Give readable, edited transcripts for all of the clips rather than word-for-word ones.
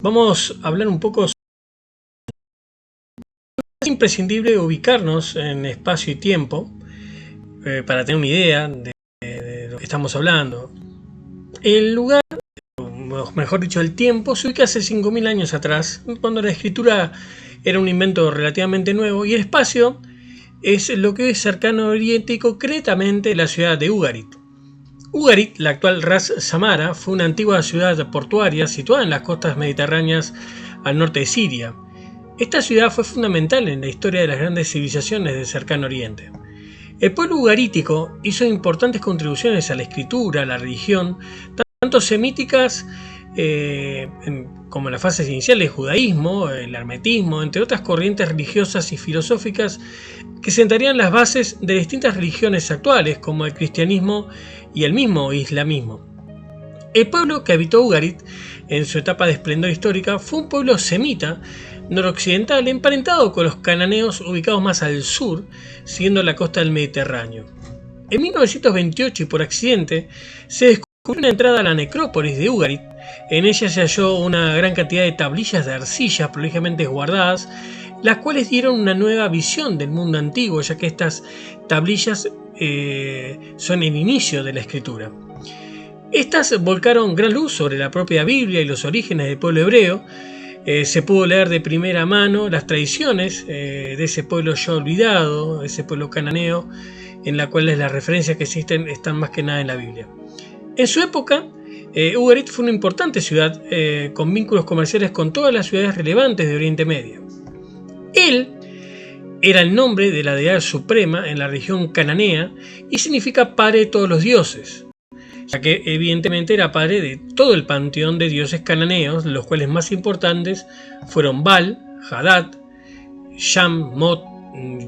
Vamos a hablar un poco. Es imprescindible ubicarnos en espacio y tiempo para tener una idea de lo que estamos hablando. El lugar, o mejor dicho, el tiempo, se ubica hace 5.000 años atrás, cuando la escritura era un invento relativamente nuevo, y el espacio es lo que es cercano a Oriente y concretamente la ciudad de Ugarit. Ugarit, la actual Ras Samara, fue una antigua ciudad portuaria situada en las costas mediterráneas al norte de Siria. Esta ciudad fue fundamental en la historia de las grandes civilizaciones del cercano Oriente. El pueblo ugarítico hizo importantes contribuciones a la escritura, a la religión, tanto semíticas como en las fases iniciales del judaísmo, el hermetismo, entre otras corrientes religiosas y filosóficas que sentarían las bases de distintas religiones actuales, como el cristianismo y el mismo islamismo. El pueblo que habitó Ugarit en su etapa de esplendor histórica fue un pueblo semita noroccidental emparentado con los cananeos ubicados más al sur, siguiendo la costa del Mediterráneo. En 1928 y por accidente se descubrió una entrada a la necrópolis de Ugarit. En ella se halló una gran cantidad de tablillas de arcilla prolijamente guardadas, las cuales dieron una nueva visión del mundo antiguo, ya que estas tablillas son el inicio de la escritura. Estas volcaron gran luz sobre la propia Biblia y los orígenes del pueblo hebreo. Se pudo leer de primera mano las tradiciones de ese pueblo ya olvidado, ese pueblo cananeo, en la cual las referencias que existen están más que nada en la Biblia. En su época, Ugarit fue una importante ciudad con vínculos comerciales con todas las ciudades relevantes de Oriente Medio. Él era el nombre de la deidad suprema en la región cananea y significa padre de todos los dioses, ya que evidentemente era padre de todo el panteón de dioses cananeos, los cuales más importantes fueron Baal, Hadad, Sham, Mot,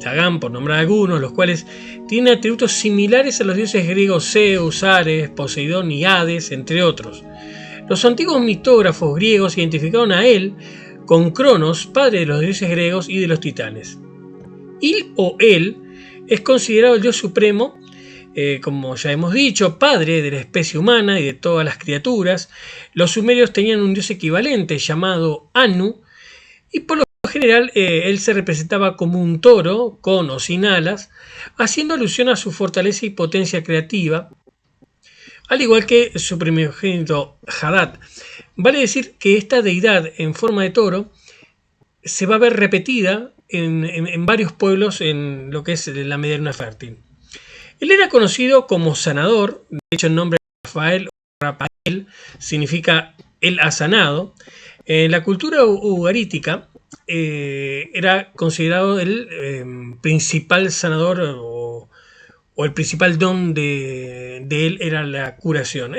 Dagan, por nombrar algunos, los cuales tienen atributos similares a los dioses griegos Zeus, Ares, Poseidón y Hades, entre otros. Los antiguos mitógrafos griegos identificaron a él con Cronos, padre de los dioses griegos y de los titanes. Il o él es considerado el dios supremo, como ya hemos dicho, padre de la especie humana y de todas las criaturas. Los sumerios tenían un dios equivalente llamado Anu, y por lo general él se representaba como un toro con o sin alas, haciendo alusión a su fortaleza y potencia creativa, al igual que su primogénito Hadad. Vale decir que esta deidad en forma de toro se va a ver repetida en varios pueblos en lo que es la Media Luna Fértil. Él era conocido como sanador, de hecho el nombre Rafael o Rafael significa él ha sanado. En la cultura ugarítica era considerado el principal sanador o el principal don de él era la curación.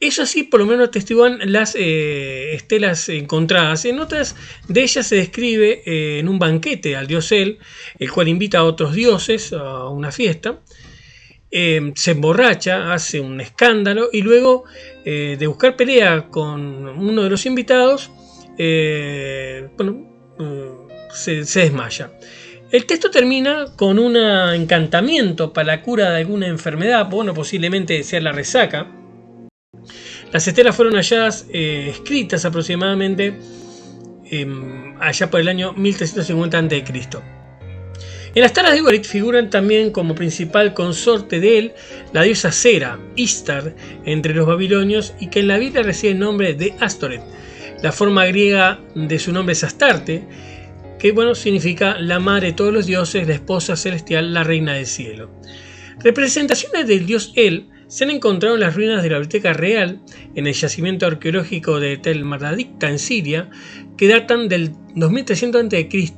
Eso sí, por lo menos atestiguan las estelas encontradas. En otras de ellas se describe en un banquete al dios El, el cual invita a otros dioses a una fiesta. Se emborracha, hace un escándalo y luego de buscar pelea con uno de los invitados, se desmaya. El texto termina con un encantamiento para la cura de alguna enfermedad, posiblemente sea la resaca. Las estelas fueron halladas escritas aproximadamente allá por el año 1350 a.C. En las talas de Ugarit figuran también como principal consorte de él la diosa Sera, Istar, entre los babilonios, y que en la Biblia recibe el nombre de Astoret. La forma griega de su nombre es Astarte, que significa la madre de todos los dioses, la esposa celestial, la reina del cielo. Representaciones del dios El se han encontrado en las ruinas de la Biblioteca Real, en el yacimiento arqueológico de Tel Mardadikta en Siria, que datan del 2300 a.C.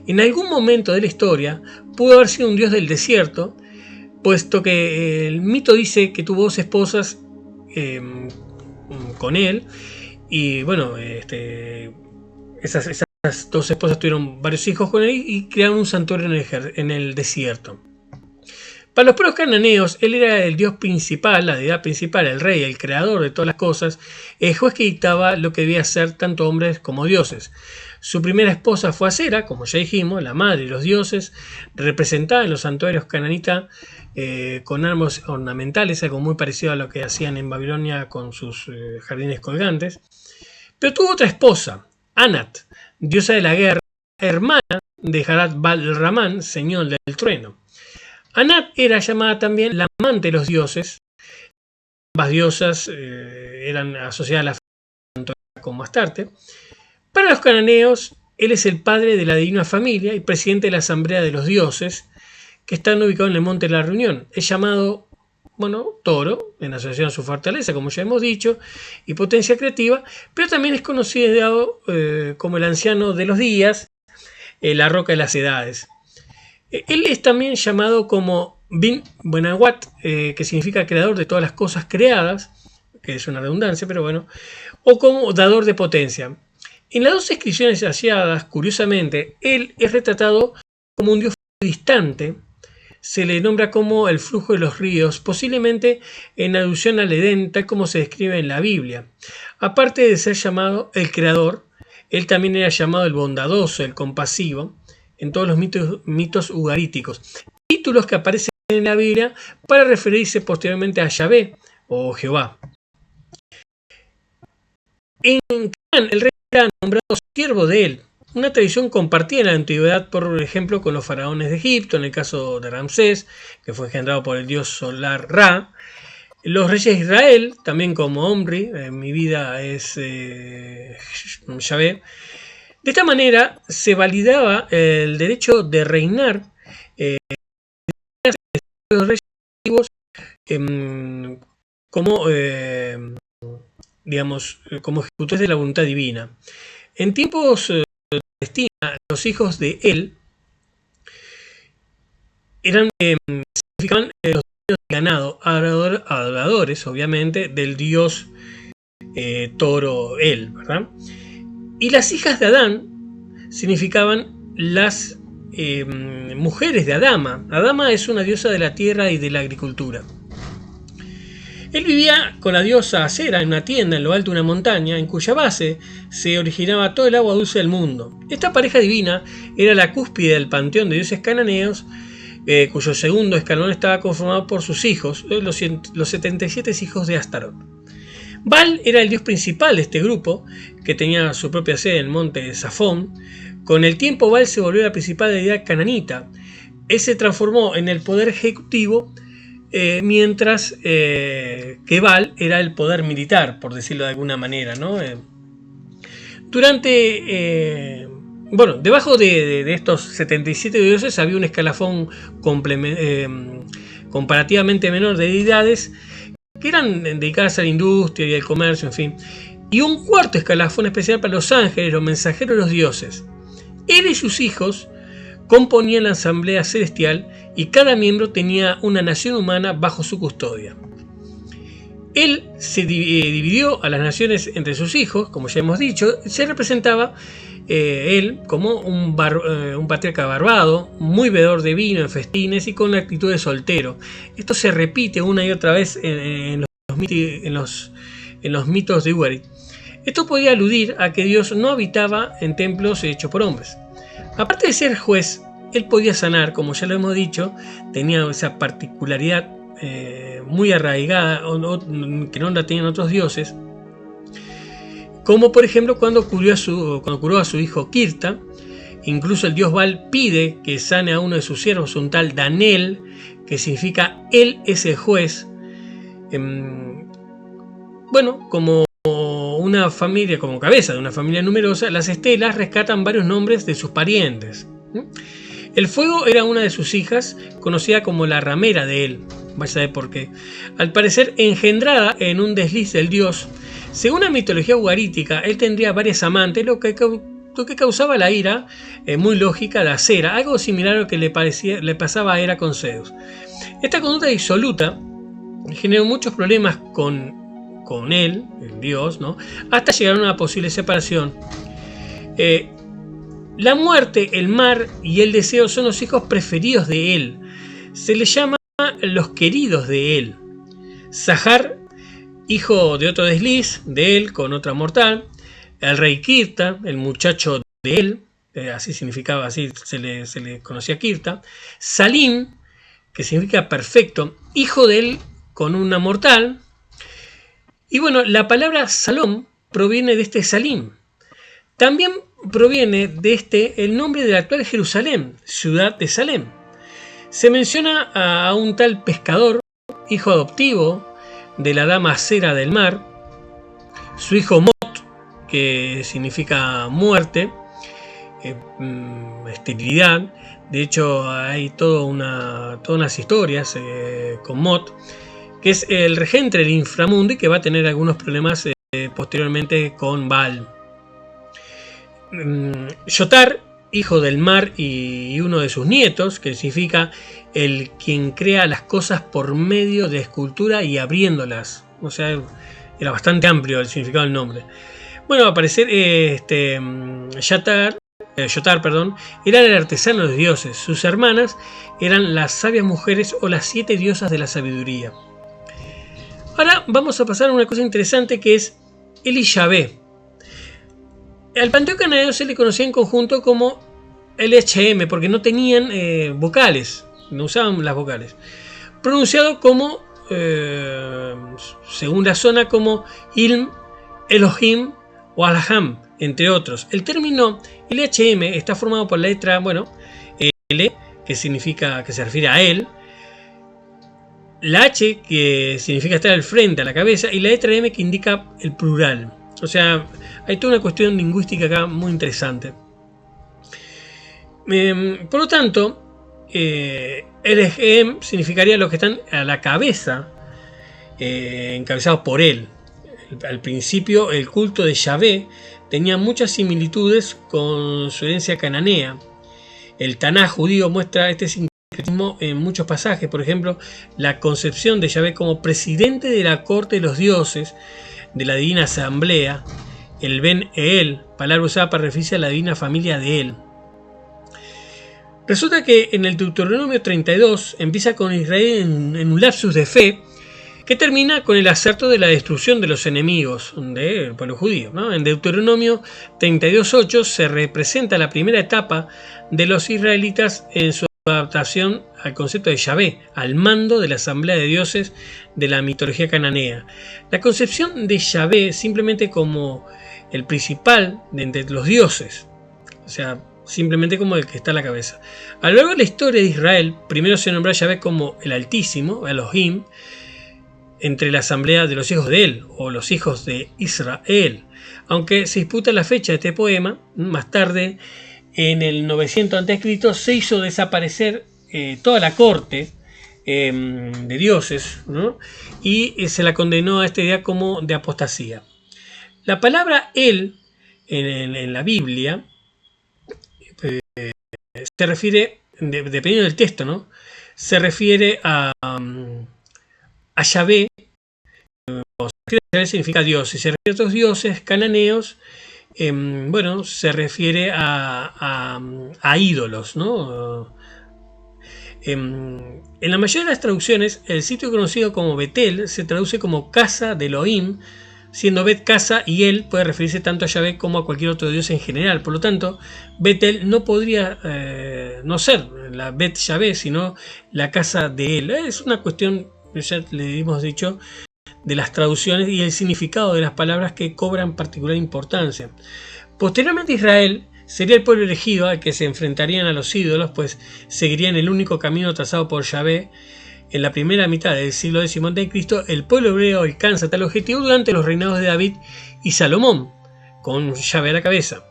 En algún momento de la historia pudo haber sido un dios del desierto, puesto que el mito dice que tuvo dos esposas con él, y esas dos esposas tuvieron varios hijos con él y crearon un santuario en el desierto. Para los pueblos cananeos, él era el dios principal, la deidad principal, el rey, el creador de todas las cosas, el juez que dictaba lo que debía ser tanto hombres como dioses. Su primera esposa fue Asera, como ya dijimos, la madre de los dioses, representada en los santuarios cananitas con árboles ornamentales, algo muy parecido a lo que hacían en Babilonia con sus jardines colgantes. Pero tuvo otra esposa, Anat, diosa de la guerra, hermana de Hadad Bal-Ramán, señor del trueno. Anat era llamada también la amante de los dioses. Ambas diosas eran asociadas a la fe tanto como Astarte. Para los cananeos, él es el padre de la divina familia y presidente de la asamblea de los dioses, que están ubicados en el monte de la reunión. Es llamado, Toro, en asociación a su fortaleza, como ya hemos dicho, y potencia creativa, pero también es conocido como el anciano de los días, la roca de las edades. Él es también llamado como Bin Benawat, que significa creador de todas las cosas creadas, que es una redundancia, pero bueno, o como dador de potencia. En las dos inscripciones halladas, curiosamente, él es retratado como un dios distante. Se le nombra como el flujo de los ríos, posiblemente en alusión al Edén, tal como se describe en la Biblia. Aparte de ser llamado el creador, él también era llamado el bondadoso, el compasivo, en todos los mitos ugaríticos. Títulos que aparecen en la Biblia para referirse posteriormente a Yahvé o Jehová. En Canaán, el rey era nombrado siervo de él. Una tradición compartida en la antigüedad, por ejemplo, con los faraones de Egipto, en el caso de Ramsés, que fue engendrado por el dios solar Ra. Los reyes de Israel, también como Omri, mi vida es Yahvé. De esta manera se validaba el derecho de reinar los reyes como ejecutores de la voluntad divina. En tiempos de Palestina, los hijos de él eran significaban los del ganado, adoradores, obviamente, del dios toro él, ¿verdad? Y las hijas de Adán significaban las mujeres de Adama. Adama es una diosa de la tierra y de la agricultura. Él vivía con la diosa Acera en una tienda en lo alto de una montaña, en cuya base se originaba todo el agua dulce del mundo. Esta pareja divina era la cúspide del panteón de dioses cananeos, cuyo segundo escalón estaba conformado por sus hijos, los 77 hijos de Astarot. Baal era el dios principal de este grupo, que tenía su propia sede en el monte Safón. Con el tiempo, Baal se volvió la principal deidad cananita. Él se transformó en el poder ejecutivo, mientras que Baal era el poder militar, por decirlo de alguna manera, ¿no? Debajo de estos 77 dioses había un escalafón comparativamente menor de deidades que eran dedicadas a la industria y al comercio, en fin, y un cuarto escalafón especial para los ángeles, los mensajeros de los dioses. Él y sus hijos componían la asamblea celestial y cada miembro tenía una nación humana bajo su custodia. Él se dividió a las naciones entre sus hijos, como ya hemos dicho. Se representaba él como un patriarca barbado, muy bebedor de vino en festines y con una actitud de soltero. Esto se repite una y otra vez en los mitos de Ugarit. Esto podía aludir a que Dios no habitaba en templos hechos por hombres. Aparte de ser juez, él podía sanar, como ya lo hemos dicho, tenía esa particularidad muy arraigada que no la tenían otros dioses, como por ejemplo cuando curó a su hijo Kirta. Incluso el dios Baal pide que sane a uno de sus siervos, un tal Danel, que significa él es el juez. Como una familia, como cabeza de una familia numerosa, las estelas rescatan varios nombres de sus parientes. El fuego era una de sus hijas, conocida como la ramera de él. Vaya a saber por qué. Al parecer engendrada en un desliz del dios. Según la mitología ugarítica, él tendría varias amantes, lo que causaba la ira muy lógica de Acera, algo similar a lo que le pasaba a Hera con Zeus. Esta conducta disoluta generó muchos problemas con él, el dios, ¿no? Hasta llegar a una posible separación. La muerte, el mar y el deseo son los hijos preferidos de él. Se les llama los queridos de él. Sahar, hijo de otro desliz de él con otra mortal. El rey Kirta, el muchacho de él, así significaba, así se le conocía a Kirta. Salim, que significa perfecto, hijo de él con una mortal. Y bueno, la palabra Salom proviene de este Salim. También proviene de este el nombre de la actual Jerusalén, ciudad de Salem. Se menciona a un tal pescador, hijo adoptivo de la dama acera del mar, su hijo Mot, que significa muerte, esterilidad. De hecho, hay todas unas historias con Mot, que es el regente del inframundo y que va a tener algunos problemas posteriormente con Baal. Yotar, hijo del mar y uno de sus nietos, que significa el quien crea las cosas por medio de escultura y abriéndolas. O sea, era bastante amplio el significado del nombre. Bueno, al parecer Yotar, era el artesano de los dioses. Sus hermanas eran las sabias mujeres o las 7 diosas de la sabiduría. Ahora vamos a pasar a una cosa interesante, que es el Yahvé. Al panteón cananeo se le conocía en conjunto como LHM, porque no tenían vocales, no usaban las vocales. Pronunciado como, según la zona, como Ilm, Elohim o Alham, entre otros. El término LHM está formado por la letra, L, que significa, que se refiere a él, la H, que significa estar al frente, a la cabeza, y la letra M, que indica el plural. O sea, hay toda una cuestión lingüística acá muy interesante. Por lo tanto, LHM significaría los que están a la cabeza, encabezados por él. Al principio, el culto de Yahvé tenía muchas similitudes con su herencia cananea. El Tanaj judío muestra este sincretismo en muchos pasajes. Por ejemplo, la concepción de Yahvé como presidente de la corte de los dioses, de la divina asamblea, el Ben El, palabra usada para referirse a la divina familia de él. Resulta que en el Deuteronomio 32 empieza con Israel en un lapsus de fe que termina con el acerto de la destrucción de los enemigos del pueblo judío, ¿no? En Deuteronomio 32:8 se representa la primera etapa de los israelitas en su adaptación al concepto de Yahvé, al mando de la asamblea de dioses de la mitología cananea. La concepción de Yahvé simplemente como el principal de entre los dioses, o sea, simplemente como el que está a la cabeza. A lo largo de la historia de Israel, primero se nombró a Yahvé como el Altísimo, Elohim, entre la asamblea de los hijos de él, o los hijos de Israel. Aunque se disputa la fecha de este poema, más tarde, en el 900 a.C., se hizo desaparecer toda la corte de dioses, ¿no? Y se la condenó a esta idea como de apostasía. La palabra él en la Biblia se refiere, dependiendo del texto, ¿no? Se refiere a Yahvé, o Yahvé significa Dios, y se refiere a otros dioses cananeos, se refiere a ídolos, ¿no? En la mayoría de las traducciones, el sitio conocido como Betel se traduce como casa de Elohim, siendo Bet casa y él puede referirse tanto a Yahvé como a cualquier otro dios en general. Por lo tanto, Betel no podría no ser la Bet Yahvé, sino la casa de él. Es una cuestión, ya le hemos dicho, de las traducciones y el significado de las palabras que cobran particular importancia. Posteriormente, Israel sería el pueblo elegido al que se enfrentarían a los ídolos, pues seguirían el único camino trazado por Yahvé. En la primera mitad del siglo X a.C., el pueblo hebreo alcanza tal objetivo durante los reinados de David y Salomón, con Yahvé a la cabeza.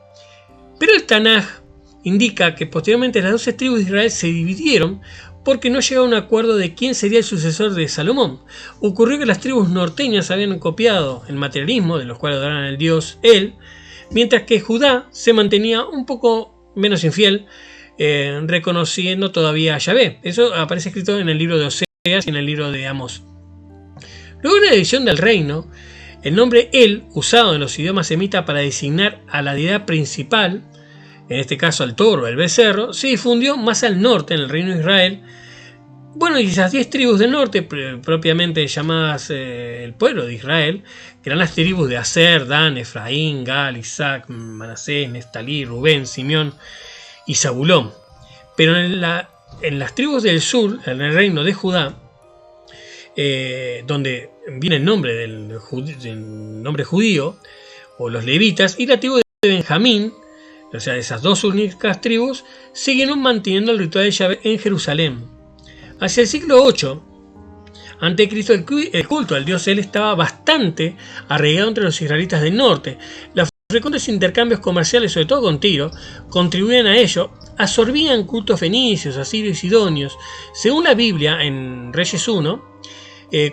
Pero el Tanaj indica que posteriormente las 12 tribus de Israel se dividieron porque no llegaba a un acuerdo de quién sería el sucesor de Salomón. Ocurrió que las tribus norteñas habían copiado el materialismo, de los cuales adoraban al dios él, mientras que Judá se mantenía un poco menos infiel, reconociendo todavía a Yahvé. Eso aparece escrito en el libro de Oseas y en el libro de Amós. Luego de la división del reino, el nombre El, usado en los idiomas semitas para designar a la deidad principal, en este caso al toro, el becerro, se difundió más al norte, en el reino de Israel. Bueno, y esas 10 tribus del norte, propiamente llamadas el pueblo de Israel, que eran las tribus de Aser, Dan, Efraín, Gal, Isaac, Manasés, Neftalí, Rubén, Simeón y Zabulón. Pero en las tribus del sur, en el reino de Judá, donde viene el nombre del nombre judío, o los levitas, y la tribu de Benjamín, o sea, esas dos únicas tribus, siguieron manteniendo el ritual de Yahvé en Jerusalén. Hacia el siglo VIII a.C., el culto al dios El estaba bastante arraigado entre los israelitas del norte. Los frecuentes intercambios comerciales, sobre todo con Tiro, contribuían a ello. Absorbían cultos fenicios, asirios y sidonios. Según la Biblia, en Reyes 1,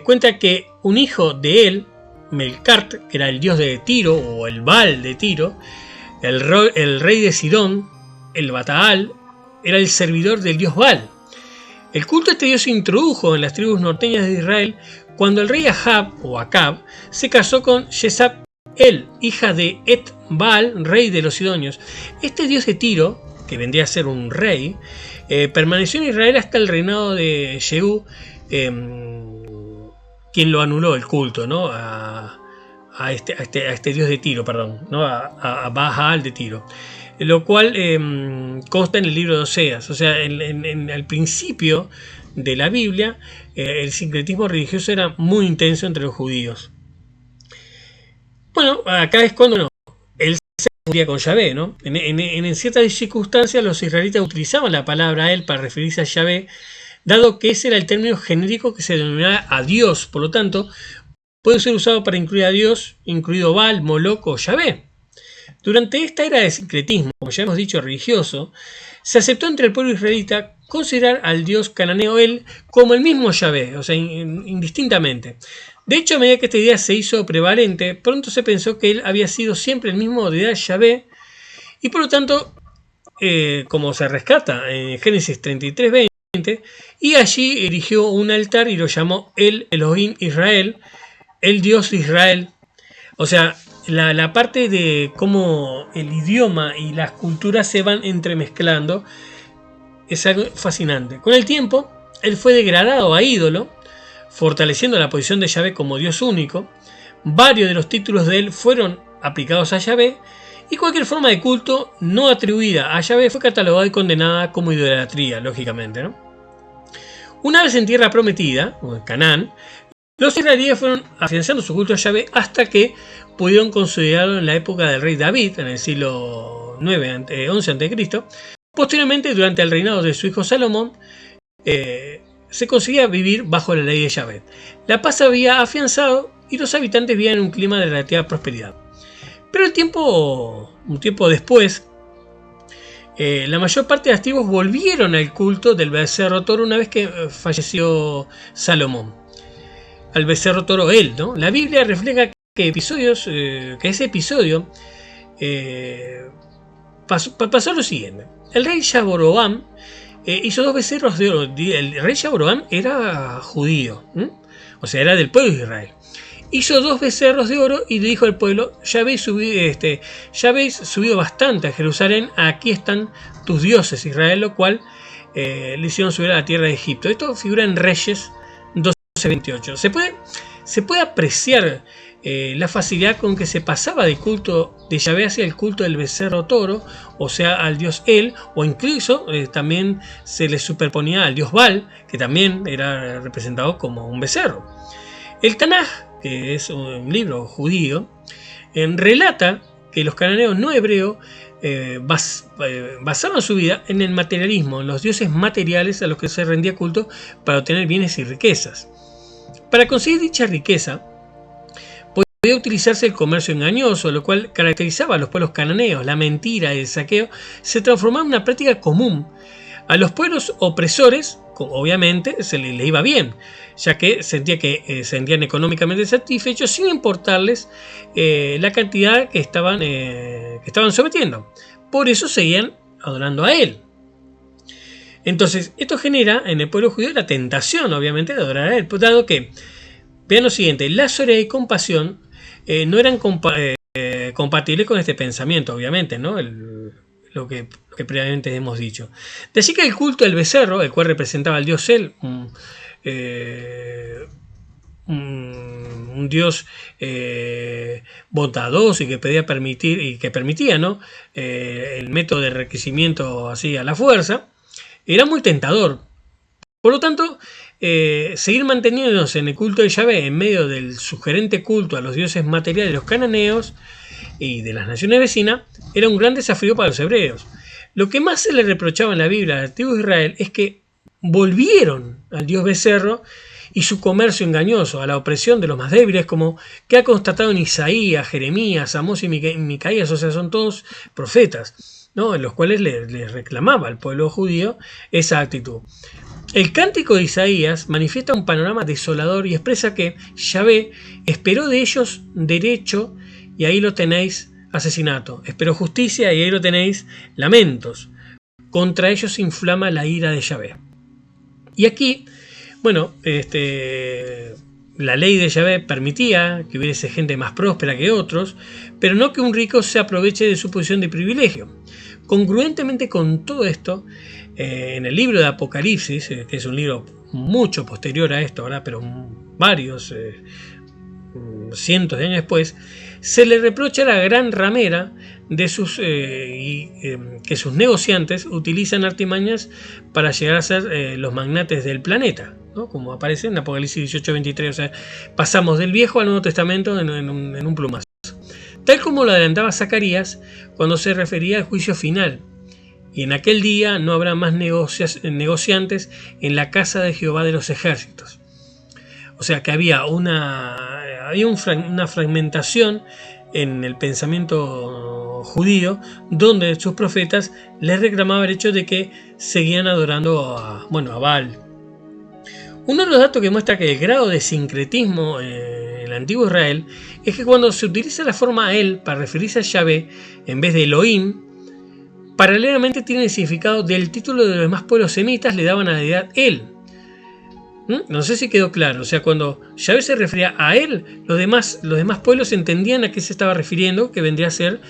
cuenta que un hijo de él, Melcart, que era el dios de Tiro o el Baal de Tiro, el rey de Sidón, el Bataal, era el servidor del dios Baal. El culto a este dios se introdujo en las tribus norteñas de Israel cuando el rey Acab se casó con Jezabel, hija de Et-Baal, rey de los sidonios. Este dios de Tiro, que vendría a ser un rey, permaneció en Israel hasta el reinado de Jehú, quien lo anuló el culto, ¿no? a este dios de Tiro, perdón, ¿no? a Baal de Tiro. Lo cual consta en el libro de Oseas. O sea, al principio de la Biblia, el sincretismo religioso era muy intenso entre los judíos. Bueno, acá es cuando él se confundía con Yahvé, ¿no? En ciertas circunstancias los israelitas utilizaban la palabra él para referirse a Yahvé, dado que ese era el término genérico que se denominaba a Dios. Por lo tanto, puede ser usado para incluir a Dios, incluido Baal, Moloch o Yahvé. Durante esta era de sincretismo, como ya hemos dicho, religioso, se aceptó entre el pueblo israelita considerar al dios cananeo El como el mismo Yahvé, o sea, indistintamente. De hecho, a medida que esta idea se hizo prevalente, pronto se pensó que él había sido siempre el mismo deidad Yahvé, y por lo tanto, como se rescata en Génesis 33:20, y allí erigió un altar y lo llamó El Elohim Israel, el Dios de Israel. O sea, la parte de cómo el idioma y las culturas se van entremezclando es algo fascinante. Con el tiempo, él fue degradado a ídolo, fortaleciendo la posición de Yahvé como Dios único. Varios de los títulos de él fueron aplicados a Yahvé, y cualquier forma de culto no atribuida a Yahvé fue catalogada y condenada como idolatría, lógicamente, ¿no? Una vez en tierra prometida, o en Canaán, los israelíes fueron afianzando su culto a Yahvé hasta que pudieron consolidarlo en la época del rey David, en el siglo 11 a.C. Posteriormente, durante el reinado de su hijo Salomón, se conseguía vivir bajo la ley de Yahvé. La paz se había afianzado y los habitantes vivían en un clima de relativa prosperidad. Pero un tiempo después, la mayor parte de las tribus volvieron al culto del becerro toro una vez que falleció Salomón. Al becerro toro él, ¿no? La Biblia refleja que ese episodio pasó lo siguiente. El rey Jeroboam hizo dos becerros de oro. El rey Jeroboam era judío, o sea, era del pueblo de Israel. Hizo dos becerros de oro y le dijo al pueblo: ya habéis subido bastante a Jerusalén, aquí están tus dioses, Israel, lo cual le hicieron subir a la tierra de Egipto. Esto figura en Reyes 12:28. Se puede apreciar la facilidad con que se pasaba del culto de Yahvé hacia el culto del becerro toro, o sea, al dios El, o incluso también se le superponía al dios Baal, que también era representado como un becerro. El Tanaj, que es un libro judío, relata que los cananeos no hebreos basaban su vida en el materialismo, en los dioses materiales a los que se rendía culto para obtener bienes y riquezas. Para conseguir dicha riqueza, podía utilizarse el comercio engañoso, lo cual caracterizaba a los pueblos cananeos. La mentira y el saqueo se transformaba en una práctica común. A los pueblos opresores, obviamente, se les iba bien, ya que sentían económicamente satisfechos sin importarles la cantidad que estaban sometiendo. Por eso seguían adorando a él. Entonces, esto genera en el pueblo judío la tentación, obviamente, de adorar a él, dado que, vean lo siguiente, la solidaridad y compasión no eran compatibles con este pensamiento, obviamente, ¿no? Lo que previamente hemos dicho. De allí que el culto del becerro, el cual representaba al dios El, un dios bondadoso y que permitía, ¿no? El método de enriquecimiento así a la fuerza, era muy tentador. Por lo tanto, seguir manteniéndose en el culto de Yahvé en medio del sugerente culto a los dioses materiales de los cananeos y de las naciones vecinas, era un gran desafío para los hebreos. Lo que más se le reprochaba en la Biblia al antiguo Israel es que volvieron al dios becerro y su comercio engañoso, a la opresión de los más débiles, como que ha constatado en Isaías, Jeremías, Amós y Micaías, o sea, son todos profetas, ¿no?, en los cuales les reclamaba al pueblo judío esa actitud. El cántico de Isaías manifiesta un panorama desolador y expresa que Yahvé esperó de ellos derecho, y ahí lo tenéis, asesinato, esperó justicia, y ahí lo tenéis, lamentos. Contra ellos se inflama la ira de Yahvé. Y aquí, bueno, la ley de Yahvé permitía que hubiese gente más próspera que otros, pero no que un rico se aproveche de su posición de privilegio. Congruentemente con todo esto, en el libro de Apocalipsis, que es un libro mucho posterior a esto, ¿verdad?, pero varios cientos de años después, se le reprocha a la gran ramera de que sus negociantes utilizan artimañas para llegar a ser los magnates del planeta, ¿no?, como aparece en Apocalipsis 18:23. O sea, pasamos del Viejo al Nuevo Testamento en un plumazo. Tal como lo adelantaba Zacarías cuando se refería al juicio final. Y en aquel día no habrá más negociantes en la casa de Jehová de los ejércitos. O sea que había una fragmentación en el pensamiento judío, donde sus profetas les reclamaban el hecho de que seguían adorando a Baal. Uno de los datos que muestra que el grado de sincretismo en el antiguo Israel es que cuando se utiliza la forma El para referirse a Yahvé en vez de Elohim, paralelamente tiene el significado del título de los demás pueblos semitas, le daban a la deidad El. No sé si quedó claro. O sea, cuando Yahvé se refería a él, los demás pueblos entendían a qué se estaba refiriendo, que vendría a ser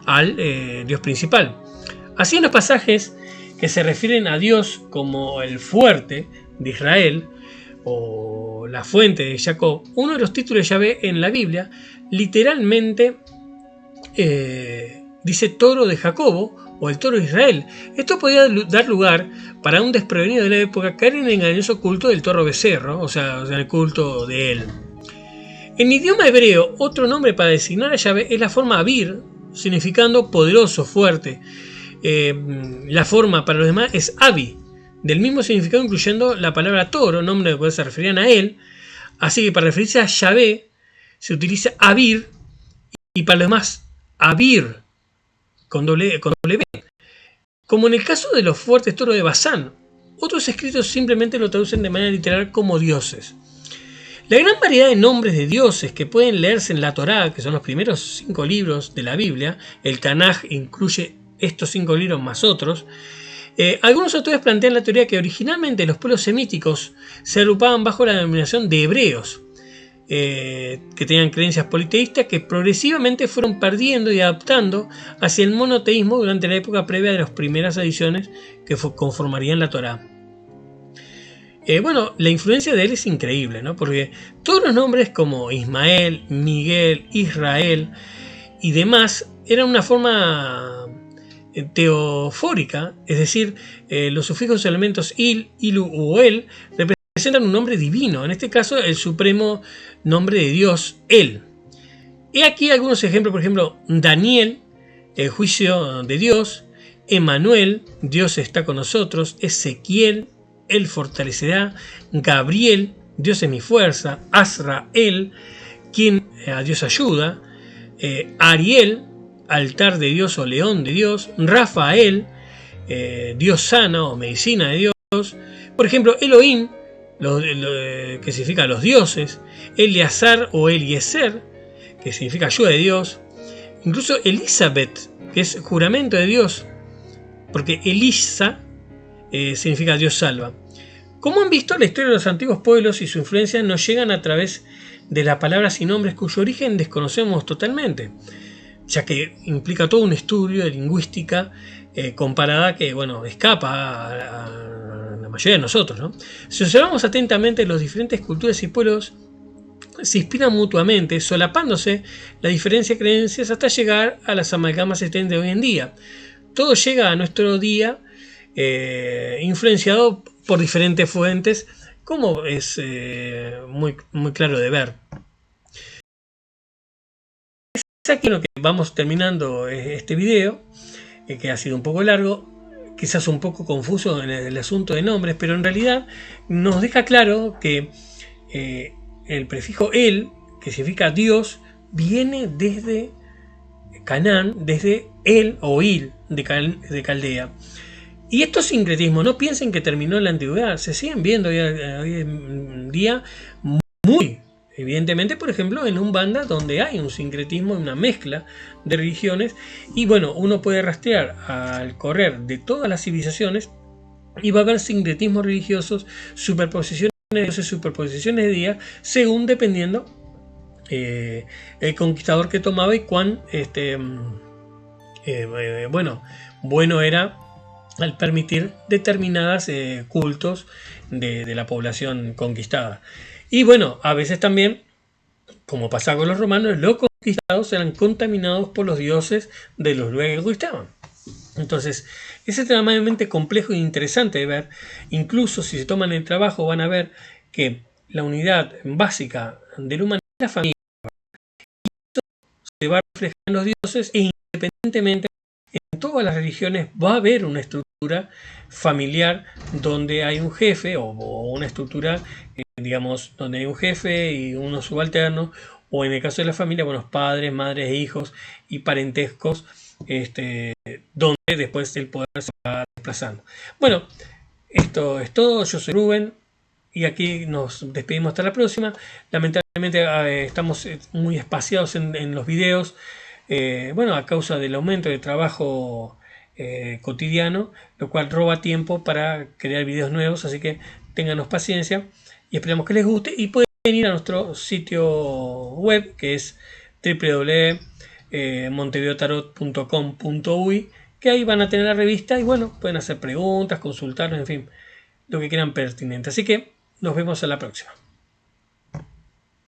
al Dios principal. Así, en los pasajes que se refieren a Dios como el fuerte de Israel o la fuente de Jacob, uno de los títulos de Yahvé en la Biblia literalmente dice toro de Jacobo o el toro de Israel. Esto podía dar lugar para un desprevenido de la época caer en el engañoso culto del toro becerro, o sea, el culto de él. En idioma hebreo, otro nombre para designar a Yahvé es la forma Abir, significando poderoso, fuerte. La forma para los demás es Abi, del mismo significado, incluyendo la palabra toro, nombre del cual se referían a él. Así que para referirse a Yahvé se utiliza Abir, y para los demás Abir con doble B. Como en el caso de los fuertes toros de Basán, otros escritos simplemente lo traducen de manera literal como dioses. La gran variedad de nombres de dioses que pueden leerse en la Torá, que son los primeros 5 libros de la Biblia, el Tanaj incluye estos 5 libros más otros. Algunos autores plantean la teoría que originalmente los pueblos semíticos se agrupaban bajo la denominación de hebreos, que tenían creencias politeístas que progresivamente fueron perdiendo y adaptando hacia el monoteísmo durante la época previa de las primeras ediciones que conformarían la Torá. La influencia de él es increíble, ¿no?, porque todos los nombres como Ismael, Miguel, Israel y demás eran una forma teofórica, es decir, los sufijos elementos il, ilu o el representan un nombre divino, en este caso el supremo nombre de Dios, Él. He aquí algunos ejemplos, por ejemplo, Daniel, el juicio de Dios; Emanuel, Dios está con nosotros; Ezequiel, Él fortalecerá; Gabriel, Dios es mi fuerza; Azrael, quien a Dios ayuda; Ariel, altar de Dios o león de Dios; Rafael, Dios sana o medicina de Dios. Por ejemplo, Elohim, que significa los dioses; Eleazar o Eliezer, que significa ayuda de Dios; incluso Elizabeth, que es juramento de Dios, porque Elisa significa Dios salva. Como han visto, la historia de los antiguos pueblos y su influencia nos llegan a través de las palabras y nombres cuyo origen desconocemos totalmente, ya que implica todo un estudio de lingüística comparada que, escapa a la mayoría de nosotros, ¿no? Si observamos atentamente, los diferentes culturas y pueblos se inspiran mutuamente, solapándose la diferencia de creencias hasta llegar a las amalgamas existentes de hoy en día. Todo llega a nuestro día influenciado por diferentes fuentes, como es muy, muy claro de ver. aquí que vamos terminando este video, que ha sido un poco largo, quizás un poco confuso en el asunto de nombres, pero en realidad nos deja claro que el prefijo el, que significa Dios, viene desde Canaán, desde el o il de Caldea. Y estos sincretismos, no piensen que terminó en la antigüedad, se siguen viendo hoy en día muy evidentemente, por ejemplo, en Umbanda, donde hay un sincretismo, una mezcla de religiones, y bueno, uno puede rastrear al correr de todas las civilizaciones y va a haber sincretismos religiosos, superposiciones de dioses, superposiciones de días, según dependiendo el conquistador que tomaba y cuán bueno era al permitir determinados cultos de la población conquistada. Y bueno, a veces también, como pasaba con los romanos, los conquistados eran contaminados por los dioses de los lugares que conquistaban. Entonces, es extremadamente complejo e interesante de ver. Incluso si se toman el trabajo, van a ver que la unidad básica del humano es la familia. Se va a reflejar en los dioses e independientemente en todas las religiones va a haber una estructura familiar donde hay un jefe o una estructura, digamos, donde hay un jefe y unos subalternos, o en el caso de la familia, buenos padres, madres, hijos y parentescos, donde después el poder se va desplazando. Bueno, esto es todo. Yo soy Rubén y aquí nos despedimos hasta la próxima. Lamentablemente estamos muy espaciados en los videos, bueno, a causa del aumento de trabajo cotidiano, lo cual roba tiempo para crear videos nuevos, así que ténganos paciencia y esperamos que les guste, y pueden ir a nuestro sitio web, que es www.montevideotarot.com.uy, que ahí van a tener la revista y bueno, pueden hacer preguntas, consultarnos, en fin, lo que quieran pertinente. Así que nos vemos a la próxima.